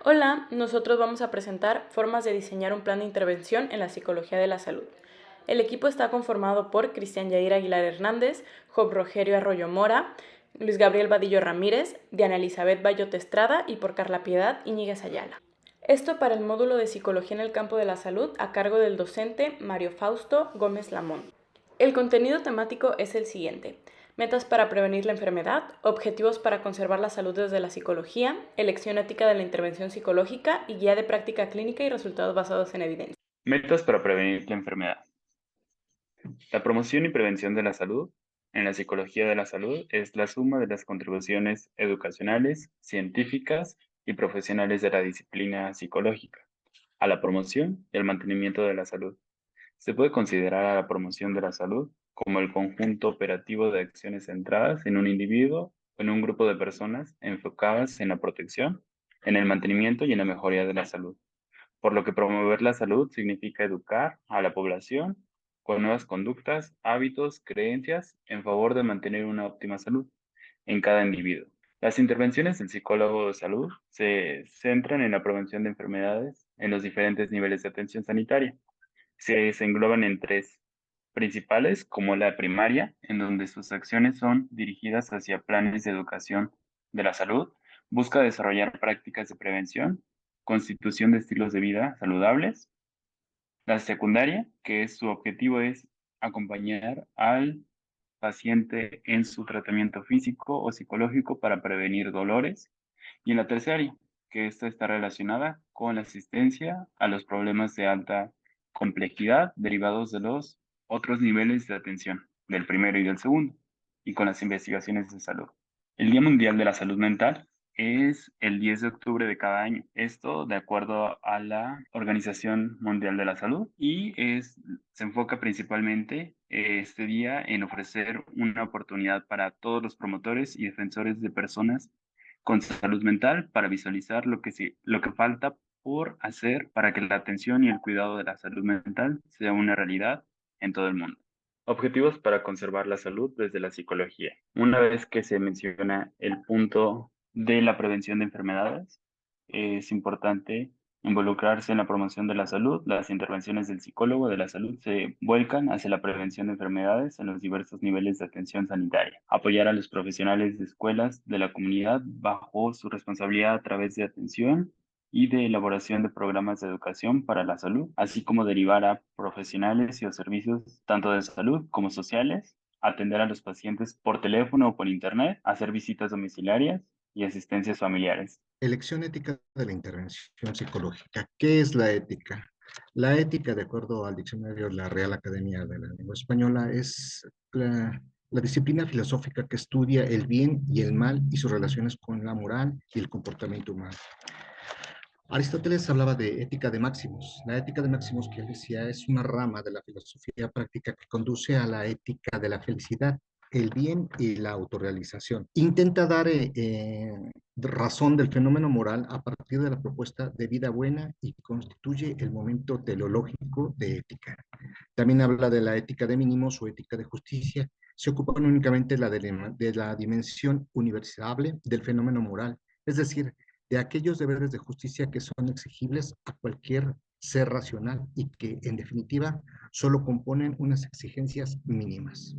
Hola, nosotros vamos a presentar formas de diseñar un plan de intervención en la psicología de la salud. El equipo está conformado por Cristian Yair Aguilar Hernández, Job Rogerio Arroyo Mora, Luis Gabriel Vadillo Ramírez, Diana Elizabeth Bayote Estrada y por Carla Piedad Iñiguez Ayala. Esto para el módulo de Psicología en el campo de la salud a cargo del docente Mario Fausto Gómez Lamón. El contenido temático es el siguiente: metas para prevenir la enfermedad, objetivos para conservar la salud desde la psicología, elección ética de la intervención psicológica y guía de práctica clínica y resultados basados en evidencia. Metas para prevenir la enfermedad. La promoción y prevención de la salud en la psicología de la salud es la suma de las contribuciones educacionales, científicas y profesionales de la disciplina psicológica a la promoción y el mantenimiento de la salud. Se puede considerar a la promoción de la salud como el conjunto operativo de acciones centradas en un individuo o en un grupo de personas enfocadas en la protección, en el mantenimiento y en la mejoría de la salud, por lo que promover la salud significa educar a la población con nuevas conductas, hábitos, creencias en favor de mantener una óptima salud en cada individuo. Las intervenciones del psicólogo de salud se centran en la prevención de enfermedades en los diferentes niveles de atención sanitaria. Se engloban en tres principales, como la primaria, en donde sus acciones son dirigidas hacia planes de educación de la salud, busca desarrollar prácticas de prevención, constitución de estilos de vida saludables. La secundaria, que su objetivo es acompañar al paciente en su tratamiento físico o psicológico para prevenir dolores. Y en la terciaria, que esta está relacionada con la asistencia a los problemas de alta complejidad derivados de los otros niveles de atención, del primero y del segundo, y con las investigaciones de salud. El Día Mundial de la Salud Mental es el 10 de octubre de cada año. Esto de acuerdo a la Organización Mundial de la Salud se enfoca principalmente este día en ofrecer una oportunidad para todos los promotores y defensores de personas con salud mental para visualizar lo que falta por hacer para que la atención y el cuidado de la salud mental sea una realidad en todo el mundo. Objetivos para conservar la salud desde la psicología. Una vez que se menciona el punto de la prevención de enfermedades, es importante involucrarse en la promoción de la salud. Las intervenciones del psicólogo de la salud se vuelcan hacia la prevención de enfermedades en los diversos niveles de atención sanitaria. Apoyar a los profesionales de escuelas de la comunidad bajo su responsabilidad a través de atención y de elaboración de programas de educación para la salud, así como derivar a profesionales y a servicios tanto de salud como sociales, atender a los pacientes por teléfono o por internet, hacer visitas domiciliarias y asistencias familiares. Elección ética de la intervención psicológica. ¿Qué es la ética? La ética, de acuerdo al diccionario de la Real Academia de la Lengua Española, es la disciplina filosófica que estudia el bien y el mal y sus relaciones con la moral y el comportamiento humano. Aristóteles hablaba de ética de Máximos. La ética de Máximos, que él decía, es una rama de la filosofía práctica que conduce a la ética de la felicidad, el bien y la autorrealización. Intenta dar razón del fenómeno moral a partir de la propuesta de vida buena y constituye el momento teleológico de ética. También habla de la ética de mínimos o ética de justicia. Se ocupan únicamente de la dimensión universal del fenómeno moral, es decir, de aquellos deberes de justicia que son exigibles a cualquier ser racional y que, en definitiva, solo componen unas exigencias mínimas.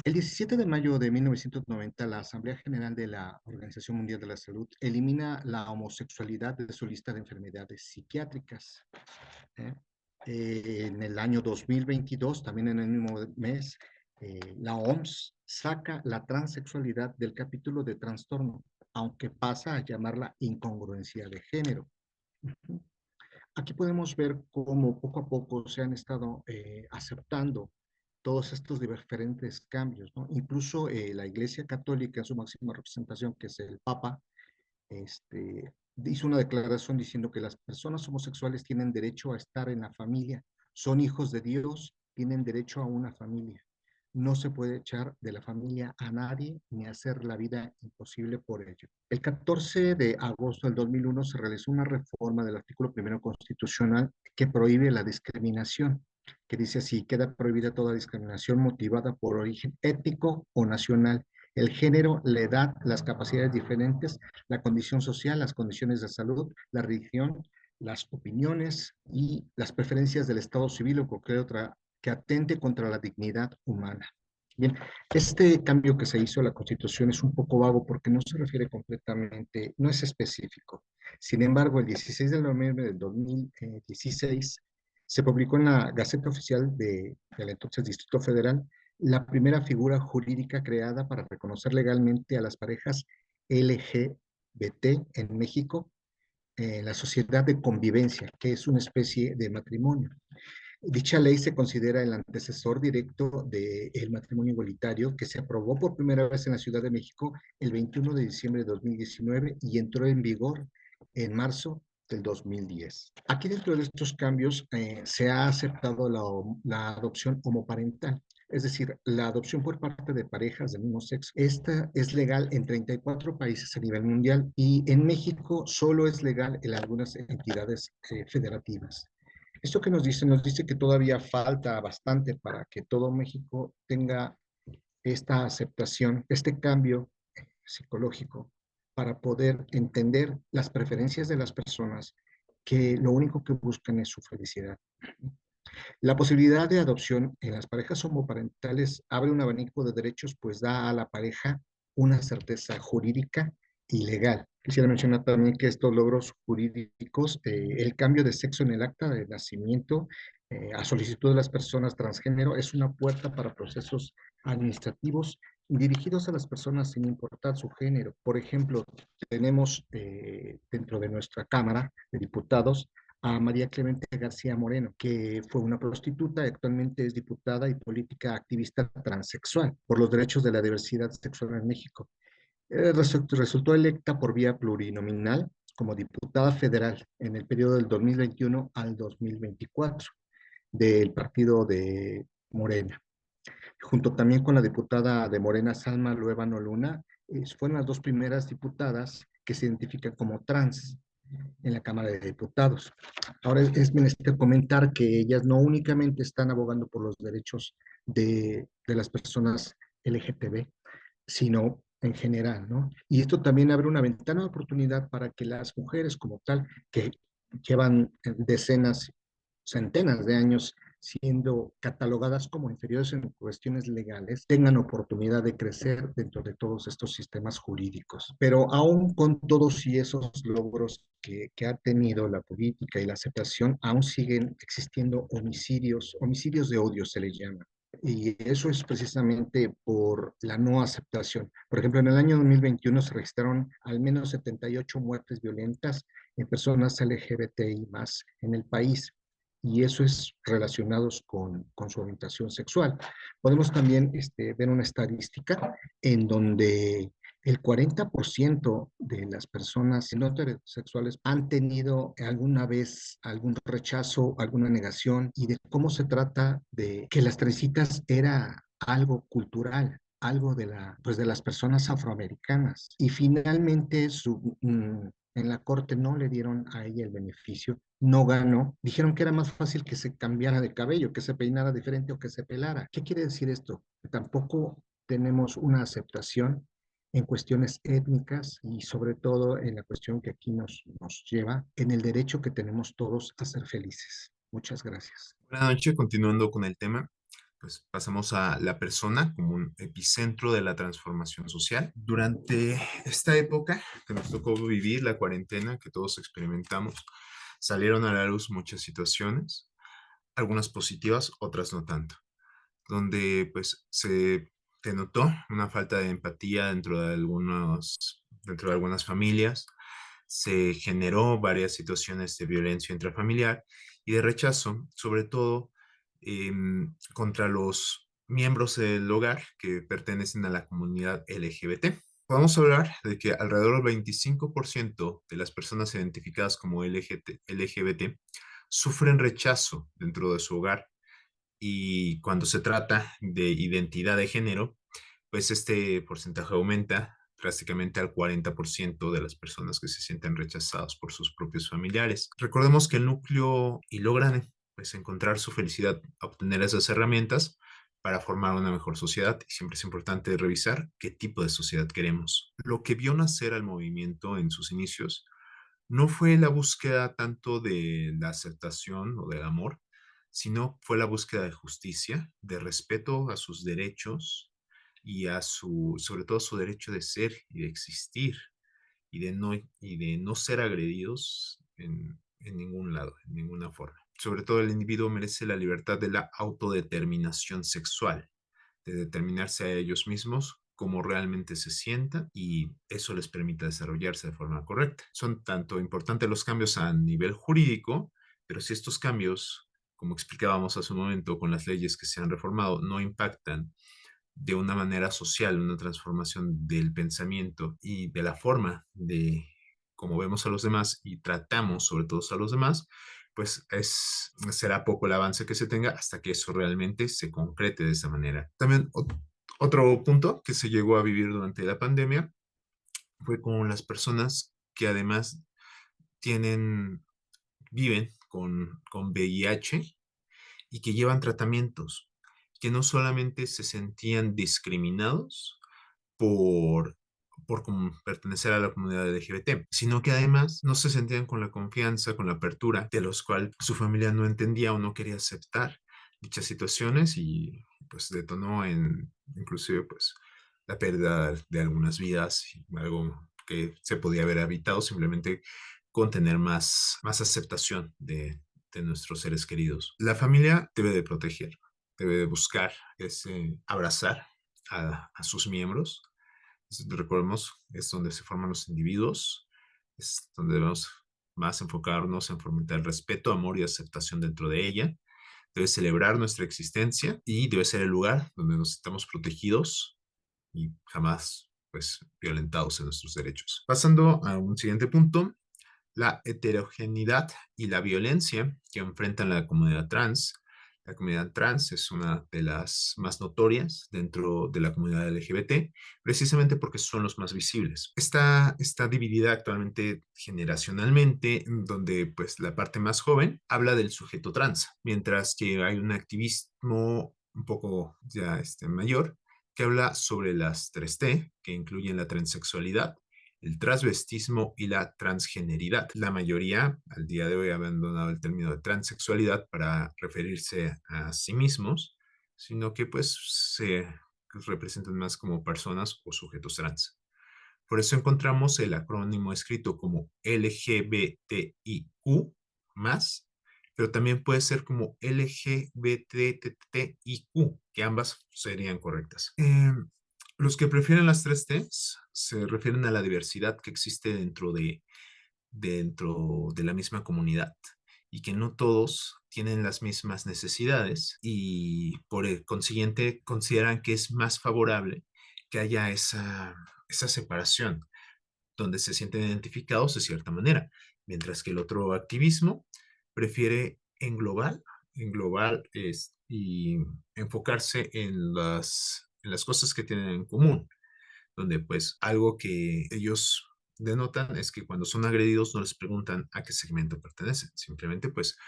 El 17 de mayo de 1990, la Asamblea General de la Organización Mundial de la Salud elimina la homosexualidad de su lista de enfermedades psiquiátricas. ¿eh? En el año 2022, también en el mismo mes, la OMS saca la transexualidad del capítulo de trastorno, aunque pasa a llamarla incongruencia de género. Aquí podemos ver cómo poco a poco se han estado aceptando todos estos diferentes cambios, ¿no? Incluso la Iglesia Católica en su máxima representación, que es el Papa, hizo una declaración diciendo que las personas homosexuales tienen derecho a estar en la familia, son hijos de Dios, tienen derecho a una familia. No se puede echar de la familia a nadie ni hacer la vida imposible por ello. El 14 de agosto del 2001 se realizó una reforma del artículo primero constitucional que prohíbe la discriminación, que dice así: queda prohibida toda discriminación motivada por origen étnico o nacional el género, la edad, las capacidades diferentes, la condición social, las condiciones de salud, la religión, las opiniones y las preferencias del Estado civil o cualquier otra que atente contra la dignidad humana. Bien, este cambio que se hizo a la Constitución es un poco vago porque no se refiere completamente, no es específico. Sin embargo, el 16 de noviembre del 2016 se publicó en la Gaceta Oficial del entonces Distrito Federal la primera figura jurídica creada para reconocer legalmente a las parejas LGBT en México, la sociedad de convivencia, que es una especie de matrimonio. Dicha ley se considera el antecesor directo del matrimonio igualitario que se aprobó por primera vez en la Ciudad de México el 21 de diciembre de 2019 y entró en vigor en marzo del 2010. Aquí dentro de estos cambios se ha aceptado la adopción homoparental, es decir, la adopción por parte de parejas del mismo sexo. Esta es legal en 34 países a nivel mundial y en México solo es legal en algunas entidades federativas. ¿Esto que nos dice? Nos dice que todavía falta bastante para que todo México tenga esta aceptación, este cambio psicológico, para poder entender las preferencias de las personas que lo único que buscan es su felicidad. La posibilidad de adopción en las parejas homoparentales abre un abanico de derechos, pues da a la pareja una certeza jurídica y legal. Quisiera mencionar también que estos logros jurídicos, el cambio de sexo en el acta de nacimiento, a solicitud de las personas transgénero, es una puerta para procesos administrativos dirigidos a las personas sin importar su género. Por ejemplo, tenemos dentro de nuestra Cámara de Diputados a María Clemente García Moreno, que fue una prostituta, actualmente es diputada y política activista transexual por los derechos de la diversidad sexual en México. Resultó electa por vía plurinominal como diputada federal en el periodo del 2021 al 2024 del partido de Morena. Junto también con la diputada de Morena, Salma Luevano Luna, fueron las dos primeras diputadas que se identifican como trans en la Cámara de Diputados. Ahora es menester comentar que ellas no únicamente están abogando por los derechos de las personas LGTB, sino en general, ¿no? Y esto también abre una ventana de oportunidad para que las mujeres como tal, que llevan decenas, centenas de años siendo catalogadas como inferiores en cuestiones legales, tengan oportunidad de crecer dentro de todos estos sistemas jurídicos. Pero aún con todos y esos logros que ha tenido la política y la aceptación, aún siguen existiendo homicidios de odio se les llama. Y eso es precisamente por la no aceptación. Por ejemplo, en el año 2021 se registraron al menos 78 muertes violentas en personas LGBTI más en el país. Y eso es relacionados con su orientación sexual. Podemos también ver una estadística en donde el 40% de las personas no heterosexuales han tenido alguna vez algún rechazo, alguna negación, y de cómo se trata de que las trencitas era algo cultural, algo pues de las personas afroamericanas. Y finalmente en la corte no le dieron a ella el beneficio, no ganó. Dijeron que era más fácil que se cambiara de cabello, que se peinara diferente o que se pelara. ¿Qué quiere decir esto? Que tampoco tenemos una aceptación en cuestiones étnicas y sobre todo en la cuestión que aquí nos lleva, en el derecho que tenemos todos a ser felices. Muchas gracias. Buenas noches, continuando con el tema, pues pasamos a la persona como un epicentro de la transformación social. Durante esta época que nos tocó vivir, la cuarentena que todos experimentamos, salieron a la luz muchas situaciones, algunas positivas, otras no tanto, donde pues se denotó una falta de empatía dentro de algunas familias, se generó varias situaciones de violencia intrafamiliar y de rechazo, sobre todo contra los miembros del hogar que pertenecen a la comunidad LGBT. Podemos hablar de que alrededor del 25% de las personas identificadas como LGBT sufren rechazo dentro de su hogar, y cuando se trata de identidad de género, pues este porcentaje aumenta drásticamente al 40% de las personas que se sienten rechazados por sus propios familiares. Recordemos que el núcleo y logran pues encontrar su felicidad, obtener esas herramientas para formar una mejor sociedad. Y siempre es importante revisar qué tipo de sociedad queremos. Lo que vio nacer al movimiento en sus inicios no fue la búsqueda tanto de la aceptación o del amor, sino fue la búsqueda de justicia, de respeto a sus derechos y sobre todo su derecho de ser y de existir y de no ser agredidos en ningún lado, en ninguna forma. Sobre todo el individuo merece la libertad de la autodeterminación sexual, de determinarse a ellos mismos cómo realmente se sientan y eso les permite desarrollarse de forma correcta. Son tanto importantes los cambios a nivel jurídico, pero si estos cambios, como explicábamos hace un momento con las leyes que se han reformado, no impactan de una manera social, una transformación del pensamiento y de la forma de cómo vemos a los demás y tratamos sobre todo a los demás, pues será poco el avance que se tenga hasta que eso realmente se concrete de esa manera. También otro punto que se llegó a vivir durante la pandemia fue con las personas que además viven con VIH y que llevan tratamientos, que no solamente se sentían discriminados por, por pertenecer a la comunidad LGBT, sino que además no se sentían con la confianza, con la apertura, de los cuales su familia no entendía o no quería aceptar dichas situaciones y pues detonó en inclusive pues la pérdida de algunas vidas, algo que se podía haber evitado simplemente con tener más aceptación de nuestros seres queridos. La familia debe de proteger, debe de buscar abrazar a sus miembros. Recordemos, es donde se forman los individuos, es donde debemos más enfocarnos en fomentar el respeto, amor y aceptación dentro de ella. Debe celebrar nuestra existencia y debe ser el lugar donde nos estamos protegidos y jamás pues violentados en nuestros derechos. Pasando a un siguiente punto, la heterogeneidad y la violencia que enfrentan la comunidad trans. La comunidad trans es una de las más notorias dentro de la comunidad LGBT, precisamente porque son los más visibles. Está dividida actualmente generacionalmente, donde pues la parte más joven habla del sujeto trans, mientras que hay un activismo un poco ya mayor que habla sobre las 3T, que incluyen la transexualidad, el transvestismo y la transgeneridad. La mayoría al día de hoy ha abandonado el término de transexualidad para referirse a sí mismos, sino que pues se representan más como personas o sujetos trans. Por eso encontramos el acrónimo escrito como LGBTIQ+, pero también puede ser como LGBTTIQ, que ambas serían correctas. Los que prefieren las 3Ts se refieren a la diversidad que existe dentro de la misma comunidad y que no todos tienen las mismas necesidades y por el consiguiente consideran que es más favorable que haya esa separación donde se sienten identificados de cierta manera, mientras que el otro activismo prefiere englobar y enfocarse en las cosas que tienen en común, donde pues algo que ellos denotan es que cuando son agredidos no les preguntan a qué segmento pertenecen, simplemente pues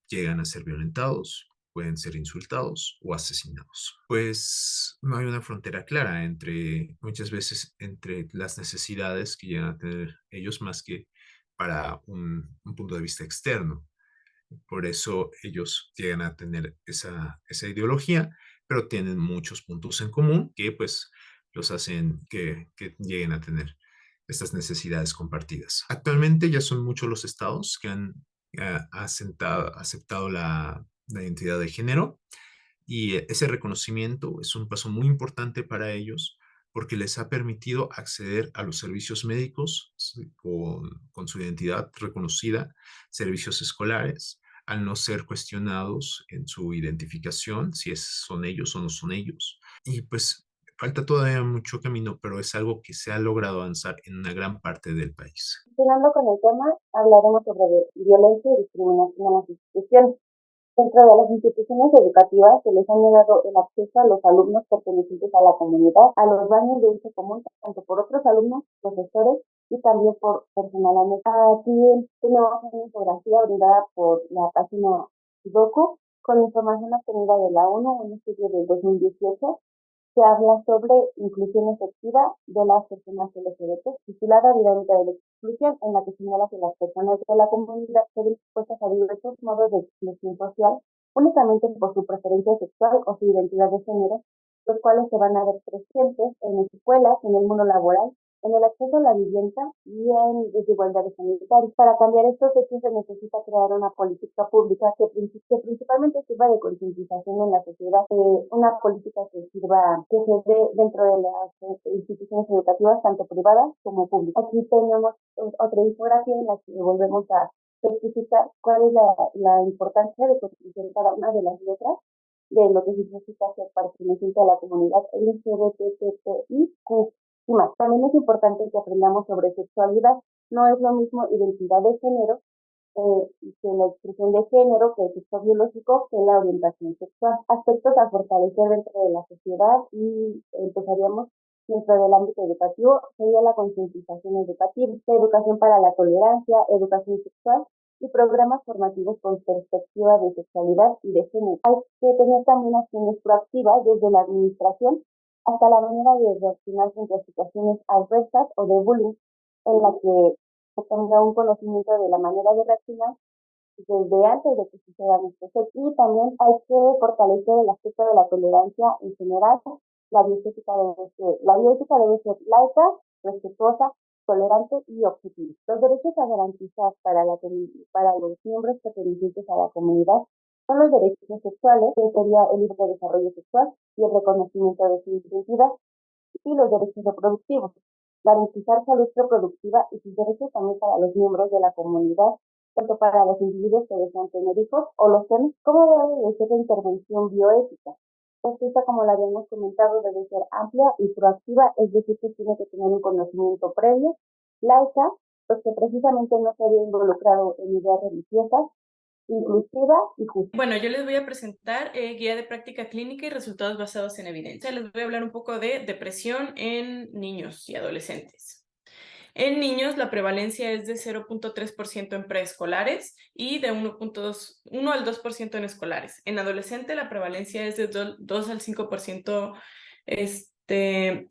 llegan a ser violentados, pueden ser insultados o asesinados. Pues no hay una frontera clara muchas veces, entre las necesidades que llegan a tener ellos más que para un punto de vista externo. Por eso ellos llegan a tener esa ideología, pero tienen muchos puntos en común que pues los hacen que lleguen a tener estas necesidades compartidas. Actualmente ya son muchos los estados que han aceptado la identidad de género y ese reconocimiento es un paso muy importante para ellos porque les ha permitido acceder a los servicios médicos con su identidad reconocida, servicios escolares, al no ser cuestionados en su identificación, si son ellos o no son ellos. Y pues falta todavía mucho camino, pero es algo que se ha logrado avanzar en una gran parte del país. Continuando con el tema, hablaremos sobre violencia y discriminación en las instituciones. Dentro de las instituciones educativas se les ha negado el acceso a los alumnos pertenecientes a la comunidad a los baños de uso común, tanto por otros alumnos, profesores y también por personal ANEC. Aquí tenemos una infografía brindada por la página Docu, Con información obtenida de la ONU, en un estudio del 2018, se habla sobre inclusión efectiva de las personas LGBT, titulada Dinámica de la Exclusión, en la que señala que las personas de la comunidad se ven expuestas a diversos modos de exclusión social únicamente por su preferencia sexual o su identidad de género, los cuales se van a ver presentes en las escuelas, en el mundo laboral, en el acceso a la vivienda y en desigualdades sanitarias. Para cambiar estos hechos se necesita crear una política pública que principalmente sirva de concientización en la sociedad, una política que se dé dentro de las instituciones educativas, tanto privadas como públicas. Aquí tenemos otra infografía en la que volvemos a especificar cuál es la importancia de concientizar cada una de las letras de lo que significa ser perteneciente a la comunidad LGBTQIQ y más. También es importante que aprendamos sobre sexualidad. No es lo mismo identidad de género que la expresión de género, que el sexo biológico, que la orientación sexual. Aspectos a fortalecer dentro de la sociedad y empezaríamos dentro del ámbito educativo, sería la concientización educativa, la educación para la tolerancia, educación sexual y programas formativos con perspectiva de sexualidad y de género. Hay que tener también acciones proactivas desde la administración hasta la manera de reaccionar frente a situaciones adversas o de bullying, en la que se tenga un conocimiento de la manera de reaccionar desde antes de que sucedan estos hechos. Y también hay que fortalecer el aspecto de la tolerancia en general. La bioética debe ser laica, respetuosa, tolerante y objetiva. Los derechos a garantizar para los miembros pertenecientes a la comunidad son los derechos sexuales, que sería el libre desarrollo sexual y el reconocimiento de su identidad, y los derechos reproductivos, garantizar salud reproductiva y sus derechos también para los miembros de la comunidad, tanto para los individuos que desean tener hijos o los temas, como debe de ser la intervención bioética. Esta, como la habíamos comentado, debe ser amplia y proactiva, es decir, que tiene que tener un conocimiento previo, laica, pues que precisamente no se había involucrado en ideas religiosas, inclusiva y justa. Bueno, yo les voy a presentar guía de práctica clínica y resultados basados en evidencia. Les voy a hablar un poco de depresión en niños y adolescentes. En niños, la prevalencia es de 0.3% en preescolares y de 1 al 2% en escolares. En adolescente, la prevalencia es de 2 al 5%,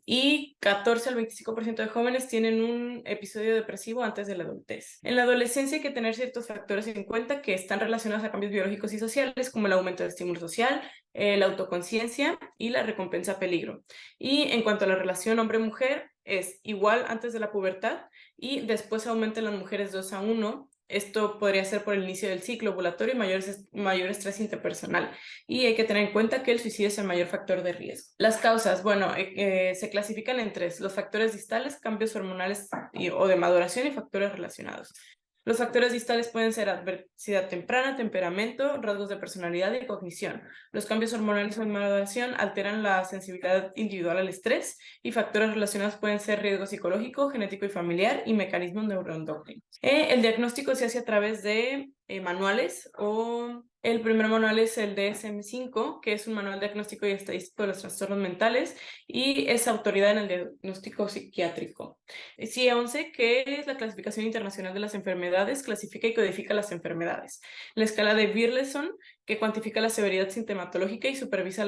y 14 al 25% de jóvenes tienen un episodio depresivo antes de la adultez. En la adolescencia hay que tener ciertos factores en cuenta que están relacionados a cambios biológicos y sociales, como el aumento de estímulo social, la autoconciencia y la recompensa peligro. Y en cuanto a la relación hombre-mujer, es igual antes de la pubertad y después aumenta en las mujeres 2-1. Esto podría ser por el inicio del ciclo ovulatorio y mayor estrés interpersonal. Y hay que tener en cuenta que el suicidio es el mayor factor de riesgo. Las causas, bueno, se clasifican en 3. Los factores distales, cambios hormonales o de maduración y factores relacionados. Los factores distales pueden ser adversidad temprana, temperamento, rasgos de personalidad y cognición. Los cambios hormonales o de maduración alteran la sensibilidad individual al estrés y factores relacionados pueden ser riesgo psicológico, genético y familiar y mecanismos neuroendocrinos. El diagnóstico se hace a través de manuales o el primer manual es el DSM-5, que es un manual diagnóstico y estadístico de los trastornos mentales y es autoridad en el diagnóstico psiquiátrico. CIE-11, que es la clasificación internacional de las enfermedades, clasifica y codifica las enfermedades. La escala de Birlesson, que cuantifica la severidad sintomatológica y supervisa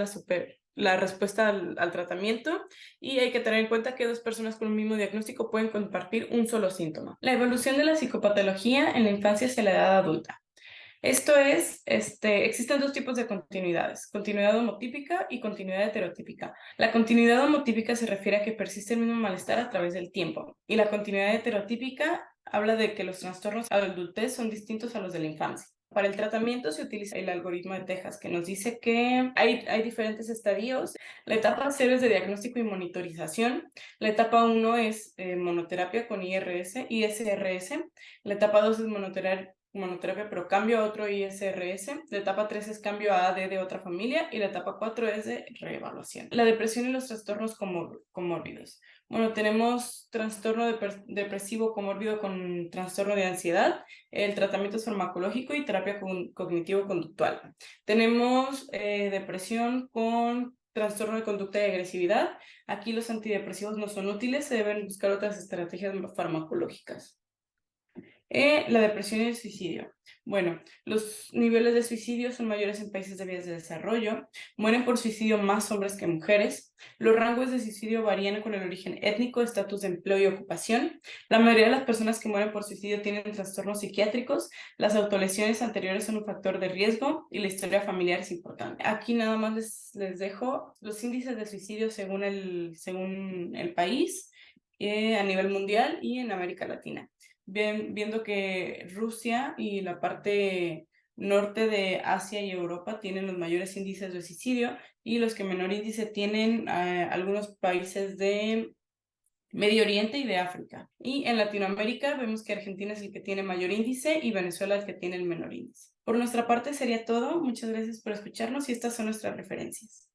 la respuesta al tratamiento, y hay que tener en cuenta que 2 personas con un mismo diagnóstico pueden compartir un solo síntoma. La evolución de la psicopatología en la infancia hacia la edad adulta. Esto es, existen 2 tipos de continuidades, continuidad homotípica y continuidad heterotípica. La continuidad homotípica se refiere a que persiste el mismo malestar a través del tiempo, y la continuidad heterotípica habla de que los trastornos a la adultez son distintos a los de la infancia. Para el tratamiento se utiliza el algoritmo de Texas, que nos dice que hay diferentes estadios. La etapa 0 es de diagnóstico y monitorización. La etapa 1 es monoterapia con ISRS. La etapa 2 es monoterapia, pero cambio a otro ISRS. La etapa 3 es cambio a AD de otra familia y la etapa 4 es de reevaluación. La depresión y los trastornos comórbidos. Bueno, tenemos trastorno depresivo comórbido con trastorno de ansiedad, el tratamiento es farmacológico y terapia cognitivo-conductual. Tenemos depresión con trastorno de conducta y agresividad. Aquí los antidepresivos no son útiles, se deben buscar otras estrategias farmacológicas. La depresión y el suicidio. Bueno, los niveles de suicidio son mayores en países de vías de desarrollo. Mueren por suicidio más hombres que mujeres. Los rangos de suicidio varían con el origen étnico, estatus de empleo y ocupación. La mayoría de las personas que mueren por suicidio tienen trastornos psiquiátricos. Las autolesiones anteriores son un factor de riesgo y la historia familiar es importante. Aquí nada más les dejo los índices de suicidio según el país, a nivel mundial y en América Latina. Viendo que Rusia y la parte norte de Asia y Europa tienen los mayores índices de suicidio y los que menor índice tienen algunos países de Medio Oriente y de África. Y en Latinoamérica vemos que Argentina es el que tiene mayor índice y Venezuela el que tiene el menor índice. Por nuestra parte sería todo. Muchas gracias por escucharnos y estas son nuestras referencias.